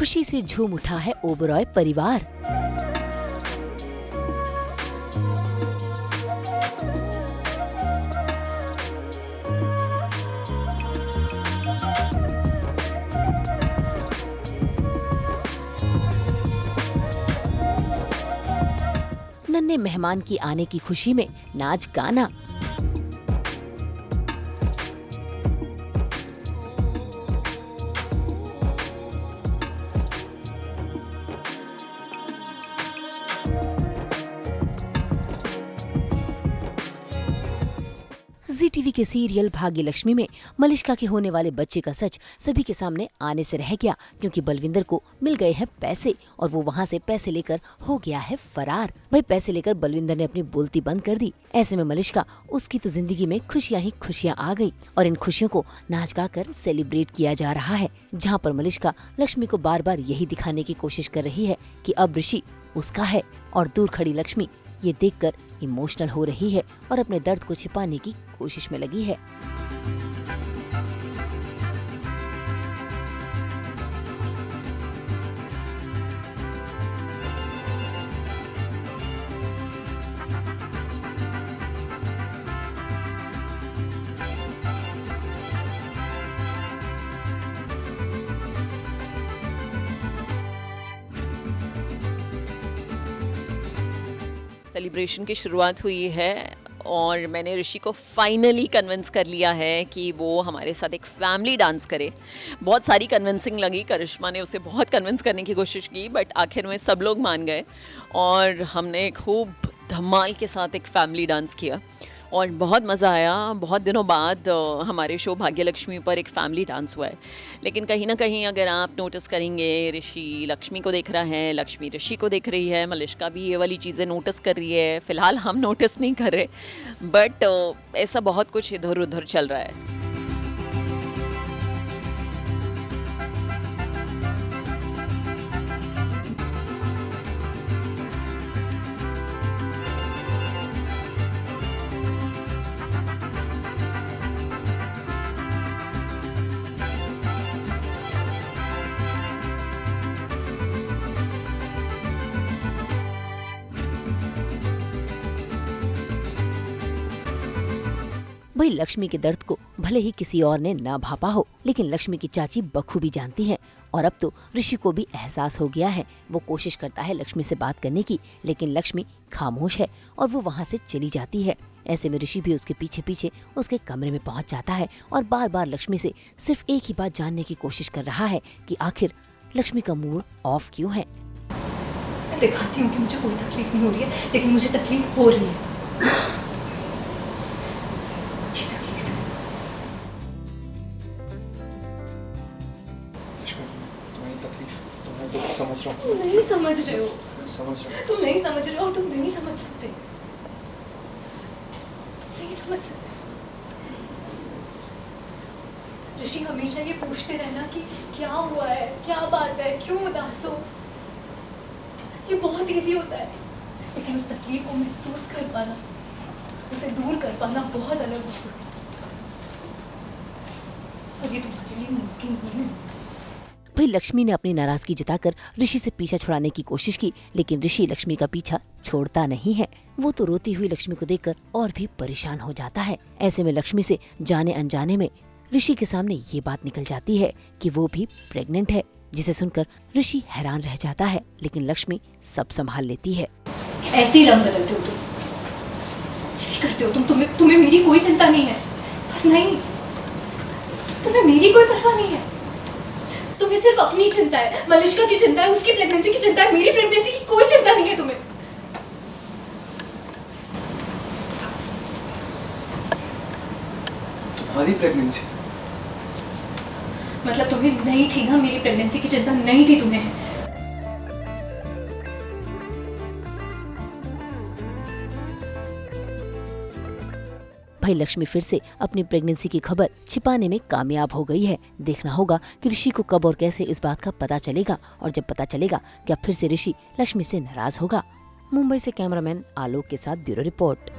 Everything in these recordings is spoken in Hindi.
खुशी से झूम उठा है ओबरॉय परिवार। नन्हे मेहमान की आने की खुशी में नाच गाना। जी टीवी के सीरियल भाग्य लक्ष्मी में मलिष्का के होने वाले बच्चे का सच सभी के सामने आने से रह गया, क्योंकि बलविंदर को मिल गए हैं पैसे और वो वहाँ से पैसे लेकर हो गया है फरार। भाई पैसे लेकर बलविंदर ने अपनी बोलती बंद कर दी। ऐसे में मलिष्का, उसकी तो जिंदगी में खुशियाँ ही खुशियाँ आ गई और इन खुशियों को नाच गा कर सेलिब्रेट किया जा रहा है, जहाँ पर मलिष्का लक्ष्मी को बार बार यही दिखाने की कोशिश कर रही है कि अब ऋषि उसका है, और दूर खड़ी लक्ष्मी ये देखकर इमोशनल हो रही है और अपने दर्द को छिपाने की कोशिश में लगी है। सेलिब्रेशन की शुरुआत हुई है और मैंने ऋषि को फाइनली कन्विंस कर लिया है कि वो हमारे साथ एक फैमिली डांस करे। बहुत सारी कन्विंसिंग लगी, करिश्मा ने उसे बहुत कन्विंस करने की कोशिश की, बट आखिर में सब लोग मान गए और हमने खूब धमाल के साथ एक फैमिली डांस किया और बहुत मज़ा आया। बहुत दिनों बाद हमारे शो भाग्य लक्ष्मी पर एक फैमिली डांस हुआ है, लेकिन कहीं ना कहीं अगर आप नोटिस करेंगे, ऋषि लक्ष्मी को देख रहा है, लक्ष्मी ऋषि को देख रही है, मलिष्का भी ये वाली चीज़ें नोटिस कर रही है। फ़िलहाल हम नोटिस नहीं कर रहे, बट ऐसा बहुत कुछ इधर उधर चल रहा है। भाई लक्ष्मी के दर्द को भले ही किसी और ने ना भापा हो, लेकिन लक्ष्मी की चाची बखूबी जानती है और अब तो ऋषि को भी एहसास हो गया है। वो कोशिश करता है लक्ष्मी से बात करने की, लेकिन लक्ष्मी खामोश है और वो वहाँ से चली जाती है। ऐसे में ऋषि भी उसके पीछे पीछे उसके कमरे में पहुँच जाता है और बार बार लक्ष्मी से सिर्फ एक ही बात जानने की कोशिश कर रहा है कि आखिर लक्ष्मी का मूड ऑफ क्यों है। मैं दिखाती हूँ कि मुझे कोई तकलीफ नहीं हो रही है, लेकिन मुझे तकलीफ हो रही है। समझ रहा हूँ। नहीं समझ रहे हो। समझ रहा हूँ। तुम नहीं समझ रहे हो और तुम नहीं समझ सकते। नहीं समझ सकते। ऋषि हमेशा ये पूछते रहना कि क्या हुआ है, क्या बात है, क्यों उदास हो। ये बहुत इजी होता है, लेकिन उस तकलीफ को महसूस कर पाना, उसे दूर कर पाना बहुत अलग होता है। और ये तुम्हारे लिए मुमकिन नहीं है। भाई लक्ष्मी ने अपनी नाराजगी जताकर ऋषि से पीछा छुड़ाने की कोशिश की, लेकिन ऋषि लक्ष्मी का पीछा छोड़ता नहीं है। वो तो रोती हुई लक्ष्मी को देखकर और भी परेशान हो जाता है। ऐसे में लक्ष्मी से जाने अनजाने में ऋषि के सामने ये बात निकल जाती है कि वो भी प्रेग्नेंट है, जिसे सुनकर ऋषि हैरान रह जाता है, लेकिन लक्ष्मी सब संभाल लेती है। ऐसे ही रंग बदलते हो तुम, करते हो तुम, तुम्हें मेरी कोई चिंता नहीं है। पर नहीं, तुम्हें मेरी कोई परवाह नहीं है। तुम्हें सिर्फ अपनी चिंता है, मलिष्का की चिंता है, उसकी प्रेगनेंसी की चिंता है। मेरी प्रेगनेंसी की कोई चिंता नहीं है तुम्हें। तुम्हारी प्रेगनेंसी मतलब तुम्हें नहीं थी ना, मेरी प्रेगनेंसी की चिंता नहीं थी तुम्हें। भाई लक्ष्मी फिर से अपनी प्रेगनेंसी की खबर छिपाने में कामयाब हो गई है। देखना होगा कि ऋषि को कब और कैसे इस बात का पता चलेगा, और जब पता चलेगा क्या फिर से ऋषि लक्ष्मी से नाराज होगा। मुंबई से कैमरामैन आलोक के साथ ब्यूरो रिपोर्ट।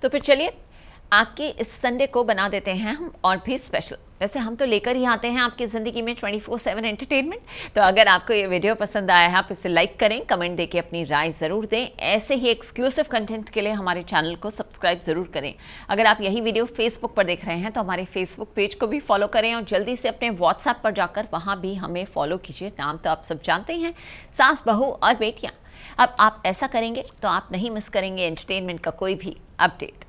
तो फिर चलिए आपकी इस संडे को बना देते हैं हम और भी स्पेशल। वैसे हम तो लेकर ही आते हैं आपकी ज़िंदगी में 24/7 एंटरटेनमेंट। तो अगर आपको ये वीडियो पसंद आया है आप इसे लाइक करें, कमेंट देके अपनी राय ज़रूर दें। ऐसे ही एक्सक्लूसिव कंटेंट के लिए हमारे चैनल को सब्सक्राइब ज़रूर करें। अगर आप यही वीडियो फेसबुक पर देख रहे हैं तो हमारे फेसबुक पेज को भी फॉलो करें और जल्दी से अपने व्हाट्सएप पर जाकर वहाँ भी हमें फॉलो कीजिए। नाम तो आप सब जानते ही हैं, सास, बहू और बेटियाँ। अब आप ऐसा करेंगे तो आप नहीं मिस करेंगे एंटरटेनमेंट का कोई भी अपडेट।